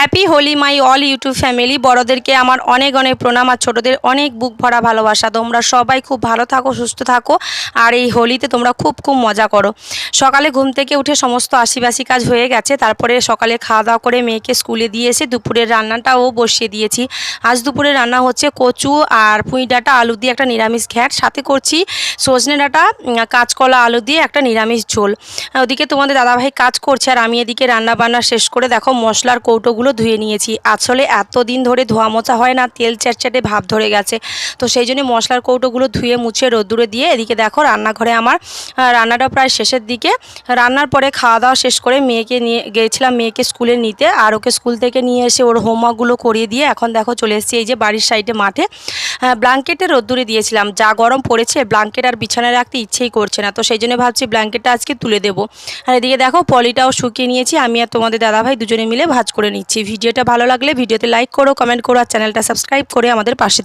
Happy Holi my all YouTube family. বড়োদেরকে আমার অনেক অনেক প্রণাম আর ছোটোদের অনেক বুক ভরা ভালোবাসা। তোমরা সবাই খুব ভালো থাকো, সুস্থ থাকো, আর এই হোলিতে তোমরা খুব খুব মজা করো। সকালে ঘুম থেকে উঠে সমস্ত আশিবাসি কাজ হয়ে গেছে, তারপরে সকালে খাওয়া দাওয়া করে মেয়েকে স্কুলে দিয়ে এসে দুপুরের রান্নাটাও বসিয়ে দিয়েছি। আজ দুপুরে রান্না হচ্ছে কচু আর পুঁই ডাঁটা আলু দিয়ে একটা নিরামিষ ঘ্যাট, সাথে করছি সজনে ডাঁটা কাঁচকলা আলু দিয়ে একটা নিরামিষ ঝোল। ওদিকে তোমাদের দাদাভাই কাজ করছে আর আমি এদিকে রান্না বান্না শেষ করে দেখো মশলার কৌটোগুলো ধুয়ে নিয়েছি। আসলে এতদিন ধরে ধোয়া মোছা হয় না, তেল চ্যাটচ্যাটে ভাব ধরে গেছে, তো সেই জন্য মশলার কৌটোগুলো ধুয়ে মুছে রোদ্দুরে দিয়ে এদিকে দেখো রান্নাঘরে আমার রান্নাটা প্রায় শেষের দিকে। রান্নার পরে খাওয়া দাওয়া শেষ করে মেয়েকে নিয়ে গিয়েছিলাম মেয়েকে স্কুলে নিতে, আর ওকে স্কুল থেকে নিয়ে এসে ওর হোমওয়ার্কগুলো করিয়ে দিয়ে এখন দেখো চলে এসেছি এই যে বাড়ির সাইডে মাঠে। ব্ল্যাঙ্কেটে রোদ্দুরে দিয়েছিলাম, যা গরম পড়েছে ব্ল্যাঙ্কেট আর বিছানায় রাখতে ইচ্ছেই করছে না, তো সেই জন্য ভাবছি ব্ল্যাঙ্কেটটা আজকে তুলে দেবো। আর এদিকে দেখো পলিটাও শুকিয়ে নিয়েছি, আমি আর তোমাদের দাদাভাই দুজনে মিলে ভাঁজ করে নিচ্ছি। ভিডিওটা ভালো লাগলে ভিডিওতে লাইক করো, কমেন্ট করো আর চ্যানেলটা সাবস্ক্রাইব করে আমাদের পাশে